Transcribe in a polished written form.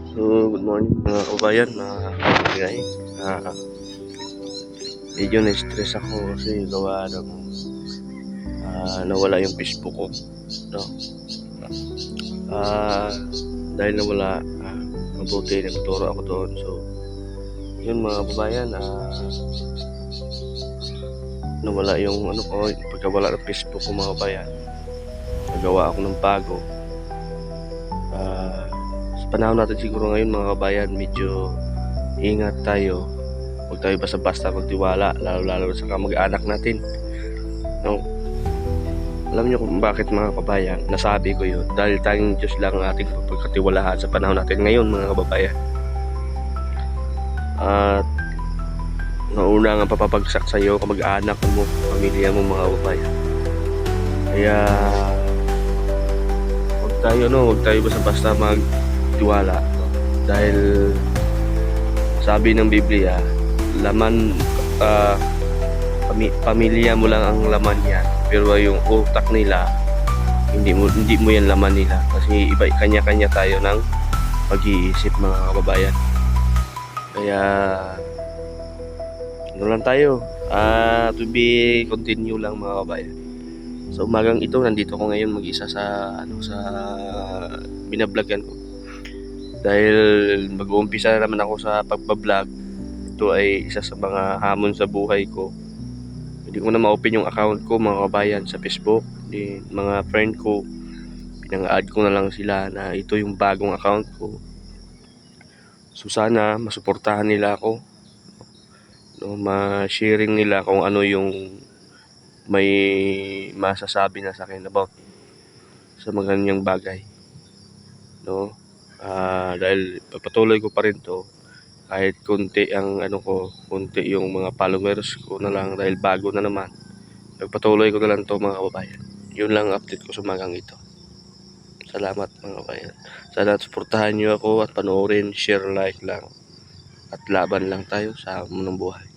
So, good morning mga kabayan, mga kabigay. Ah, Medyo na-stress ako kasi gawa ng nawala yung Facebook ko. No? Ah, Dahil nawala, mabuti nagturo ako doon. So, yun mga kabayan, nawala yung ano ko, pagkawala ng Facebook ko mga kabayan. Nagawa ako ng bago. Sa panahon natin siguro ngayon mga kabayan, medyo ingat tayo. Huwag tayo basta-basta magtiwala, lalo-lalo sa kamag-anak natin. No? Alam niyo kung bakit mga kabayan, nasabi ko yun. Dahil tayong Diyos lang ang ating pagkatiwalaan sa panahon natin ngayon mga kababayan. At nauna nga papapagsak sa iyo, kamag-anak mo, pamilya mo mga kababayan. Kaya huwag tayo basta-basta magtiwala. No? Dahil sabi ng Biblia, laman pamilya mo lang ang laman niya, pero yung utak nila hindi mo yan laman nila, kasi iba, kanya-kanya tayo ng pag-iisip mga kababayan. Kaya ano lang tayo, to be continue lang mga kababayan. Sa umagang ito, nandito ko ngayon mag-isa sa binablogan ko, dahil mag-uumpisa na naman ako sa pagbablog. Ito ay isa sa mga hamon sa buhay ko. Hindi ko na ma-open yung account ko mga kabayan sa Facebook. Mga friend ko, pinang-add ko na lang sila na ito yung bagong account ko. So sana masuportahan nila ako, no, ma-sharing nila kung ano yung may masasabi na sa akin about sa mga ganyang bagay, no. Dahil patuloy ko pa rin to, kahit konti ang konti yung mga followers ko na lang, dahil bago na naman. Pagpatuloy ko na lang to mga kababayan. Yun lang update ko sa umagang ito. Salamat mga kababayan. Sana suportahan nyo ako at panoorin, share, like lang. At laban lang tayo sa munong buhay.